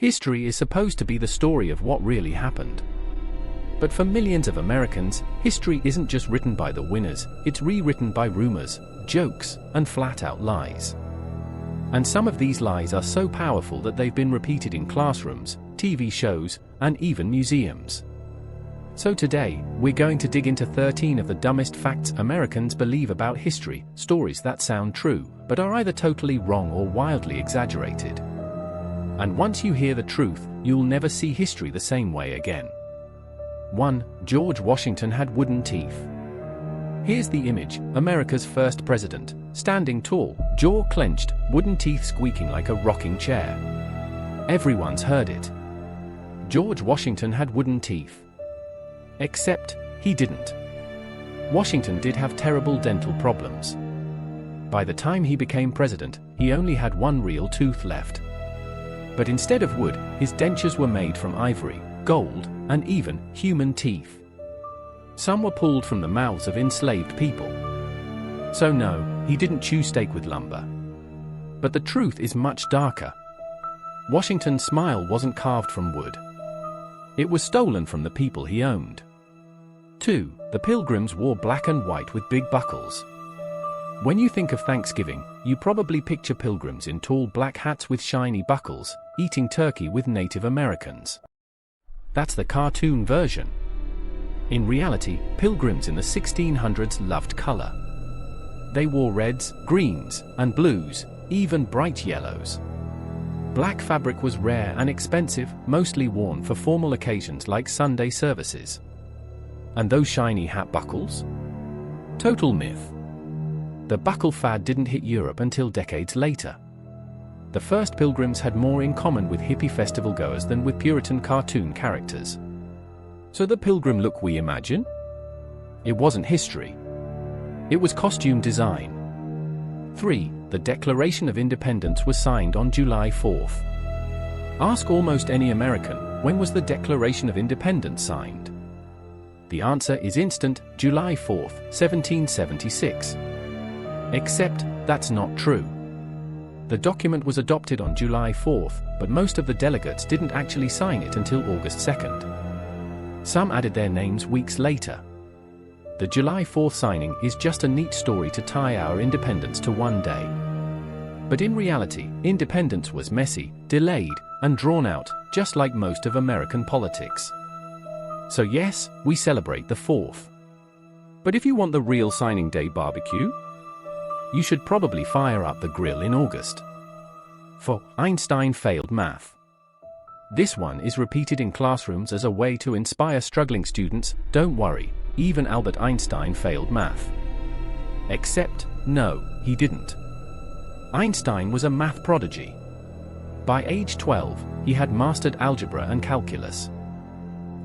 History is supposed to be the story of what really happened. But for millions of Americans, history isn't just written by the winners, it's rewritten by rumors, jokes, and flat-out lies. And some of these lies are so powerful that they've been repeated in classrooms, TV shows, and even museums. So today, we're going to dig into 13 of the dumbest facts Americans believe about history, stories that sound true, but are either totally wrong or wildly exaggerated. And once you hear the truth, you'll never see history the same way again. 1. George Washington had wooden teeth. Here's the image: America's first president, standing tall, jaw clenched, wooden teeth squeaking like a rocking chair. Everyone's heard it. George Washington had wooden teeth. Except, he didn't. Washington did have terrible dental problems. By the time he became president, he only had one real tooth left. But instead of wood, his dentures were made from ivory, gold, and even human teeth. Some were pulled from the mouths of enslaved people. So no, he didn't chew steak with lumber. But the truth is much darker. Washington's smile wasn't carved from wood. It was stolen from the people he owned. 2. The Pilgrims wore black and white with big buckles. When you think of Thanksgiving, you probably picture pilgrims in tall black hats with shiny buckles, eating turkey with Native Americans. That's the cartoon version. In reality, pilgrims in the 1600s loved color. They wore reds, greens, and blues, even bright yellows. Black fabric was rare and expensive, mostly worn for formal occasions like Sunday services. And those shiny hat buckles? Total myth. The buckle fad didn't hit Europe until decades later. The first pilgrims had more in common with hippie festival goers than with Puritan cartoon characters. So the pilgrim look we imagine? It wasn't history. It was costume design. 3. The Declaration of Independence was signed on July 4th. Ask almost any American, when was the Declaration of Independence signed? The answer is instant: July 4th, 1776. Except, that's not true. The document was adopted on July 4th, but most of the delegates didn't actually sign it until August 2nd. Some added their names weeks later. The July 4th signing is just a neat story to tie our independence to one day. But in reality, independence was messy, delayed, and drawn out, just like most of American politics. So yes, we celebrate the 4th. But if you want the real signing day barbecue, you should probably fire up the grill in August. 4. Einstein failed math. This one is repeated in classrooms as a way to inspire struggling students: don't worry, even Albert Einstein failed math. Except, no, he didn't. Einstein was a math prodigy. By age 12, he had mastered algebra and calculus.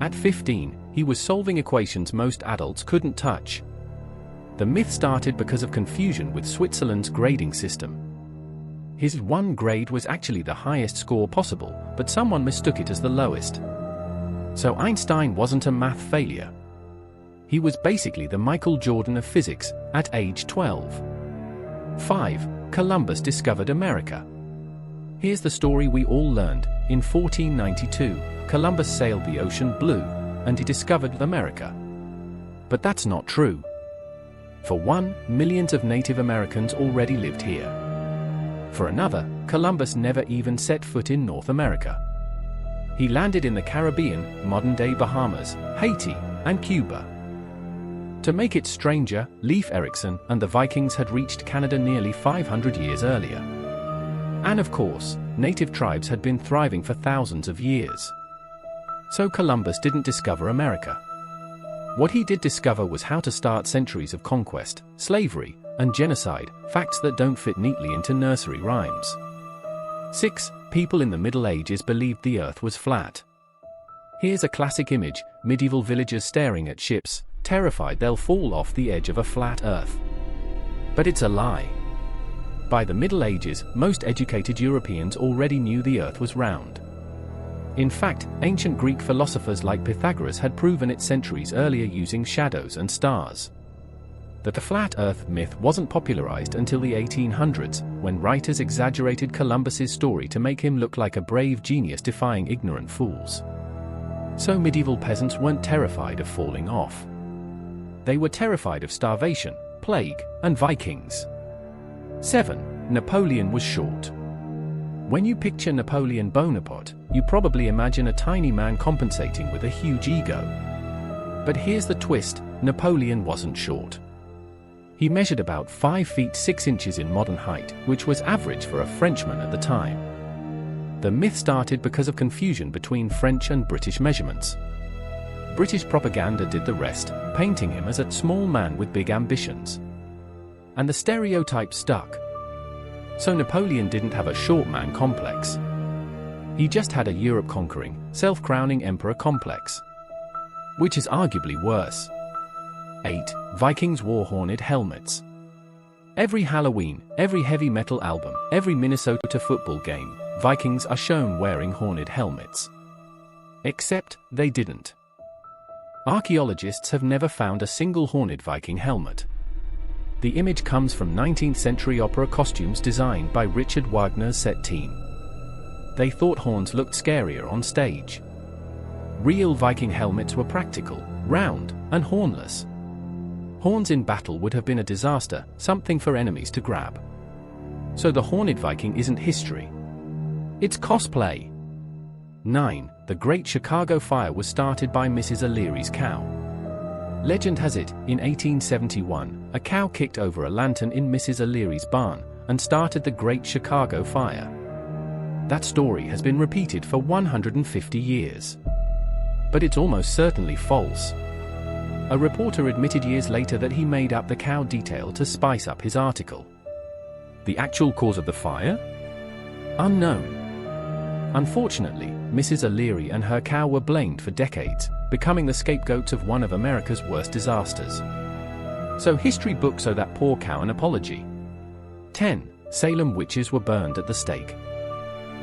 At 15, he was solving equations most adults couldn't touch. The myth started because of confusion with Switzerland's grading system. His 1 grade was actually the highest score possible, but someone mistook it as the lowest. So Einstein wasn't a math failure. He was basically the Michael Jordan of physics, at age 12. 5. Columbus discovered America. Here's the story we all learned. In 1492, Columbus sailed the ocean blue, and he discovered America. But that's not true. For one, millions of Native Americans already lived here. For another, Columbus never even set foot in North America. He landed in the Caribbean, modern-day Bahamas, Haiti, and Cuba. To make it stranger, Leif Erikson and the Vikings had reached Canada nearly 500 years earlier. And of course, native tribes had been thriving for thousands of years. So Columbus didn't discover America. What he did discover was how to start centuries of conquest, slavery, and genocide, facts that don't fit neatly into nursery rhymes. 6. People in the Middle Ages believed the Earth was flat. Here's a classic image: medieval villagers staring at ships, terrified they'll fall off the edge of a flat Earth. But it's a lie. By the Middle Ages, most educated Europeans already knew the Earth was round. In fact, ancient Greek philosophers like Pythagoras had proven it centuries earlier using shadows and stars. that the flat Earth myth wasn't popularized until the 1800s, when writers exaggerated Columbus's story to make him look like a brave genius defying ignorant fools. So medieval peasants weren't terrified of falling off. They were terrified of starvation, plague, and Vikings. 7. Napoleon was short. When you picture Napoleon Bonaparte, you probably imagine a tiny man compensating with a huge ego. But here's the twist: Napoleon wasn't short. He measured about 5 feet 6 inches in modern height, which was average for a Frenchman at the time. The myth started because of confusion between French and British measurements. British propaganda did the rest, painting him as a small man with big ambitions. And the stereotype stuck. So Napoleon didn't have a short man complex. He just had a Europe-conquering, self-crowning emperor complex. Which is arguably worse. 8. Vikings wore horned helmets. Every Halloween, every heavy metal album, every Minnesota football game, Vikings are shown wearing horned helmets. Except, they didn't. Archaeologists have never found a single horned Viking helmet. The image comes from 19th century opera costumes designed by Richard Wagner's set team. They thought horns looked scarier on stage. Real Viking helmets were practical, round, and hornless. Horns in battle would have been a disaster, something for enemies to grab. So the horned Viking isn't history. It's cosplay. 9. The Great Chicago Fire was started by Mrs. O'Leary's cow. Legend has it, in 1871, a cow kicked over a lantern in Mrs. O'Leary's barn and started the Great Chicago Fire. That story has been repeated for 150 years. But it's almost certainly false. A reporter admitted years later that he made up the cow detail to spice up his article. The actual cause of the fire? Unknown. Unfortunately, Mrs. O'Leary and her cow were blamed for decades, becoming the scapegoats of one of America's worst disasters. So history books owe that poor cow an apology. 10. Salem witches were burned at the stake.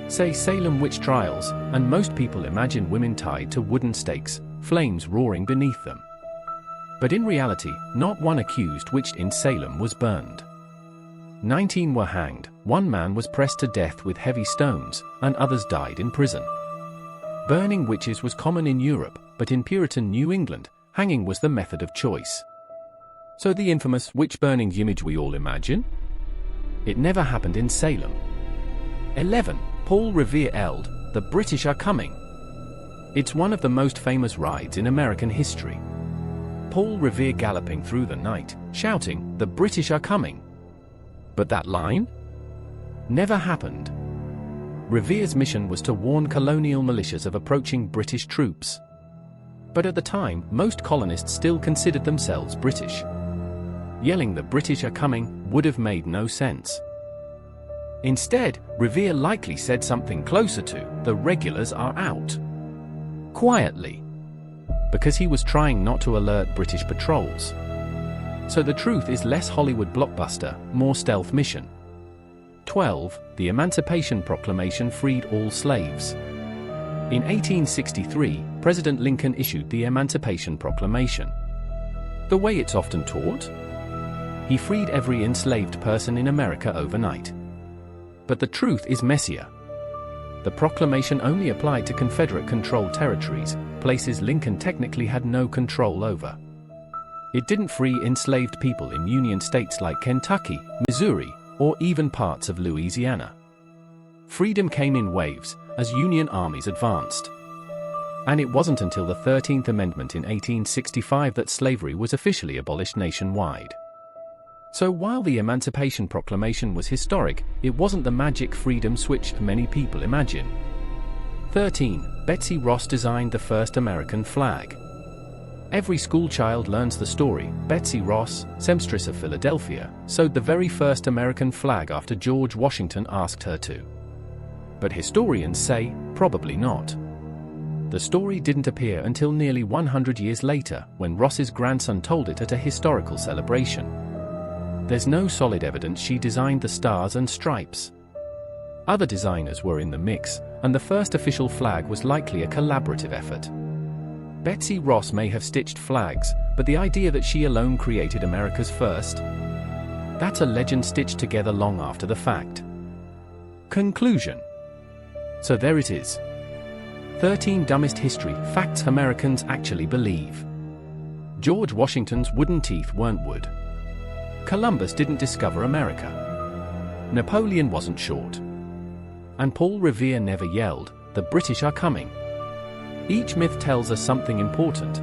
Say Salem witch trials, and most people imagine women tied to wooden stakes, flames roaring beneath them. But in reality, not one accused witch in Salem was burned. 19 were hanged, 1 man was pressed to death with heavy stones, and others died in prison. Burning witches was common in Europe, but in Puritan New England, hanging was the method of choice. So the infamous witch-burning image we all imagine? It never happened in Salem. 11. Paul Revere-eld, The British Are Coming. It's one of the most famous rides in American history. Paul Revere galloping through the night, shouting, "The British are coming." But that line? Never happened. Revere's mission was to warn colonial militias of approaching British troops. But at the time, most colonists still considered themselves British. Yelling "The British are coming" would have made no sense. Instead, Revere likely said something closer to, "The regulars are out." Quietly. Because he was trying not to alert British patrols. So the truth is less Hollywood blockbuster, more stealth mission. 12. The Emancipation Proclamation freed all slaves. In 1863, President Lincoln issued the Emancipation Proclamation. The way it's often taught? He freed every enslaved person in America overnight. But the truth is messier. The proclamation only applied to Confederate-controlled territories, places Lincoln technically had no control over. It didn't free enslaved people in Union states like Kentucky, Missouri, or even parts of Louisiana. Freedom came in waves, as Union armies advanced. And it wasn't until the 13th Amendment in 1865 that slavery was officially abolished nationwide. So while the Emancipation Proclamation was historic, it wasn't the magic freedom switch many people imagine. 13. Betsy Ross designed the first American flag. Every schoolchild learns the story. Betsy Ross, seamstress of Philadelphia, sewed the very first American flag after George Washington asked her to. But historians say, probably not. The story didn't appear until nearly 100 years later, when Ross's grandson told it at a historical celebration. There's no solid evidence she designed the stars and stripes. Other designers were in the mix, and the first official flag was likely a collaborative effort. Betsy Ross may have stitched flags, But the idea that she alone created America's first? That's a legend stitched together long after the fact. Conclusion. So there it is. 13 dumbest history facts Americans actually believe. George Washington's wooden teeth weren't wood. Columbus didn't discover America. Napoleon wasn't short. And Paul Revere never yelled, "The British are coming." Each myth tells us something important.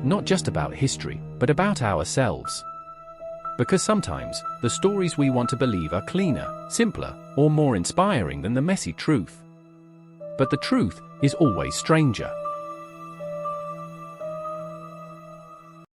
Not just about history, but about ourselves. Because sometimes, the stories we want to believe are cleaner, simpler, or more inspiring than the messy truth. But the truth is always stranger.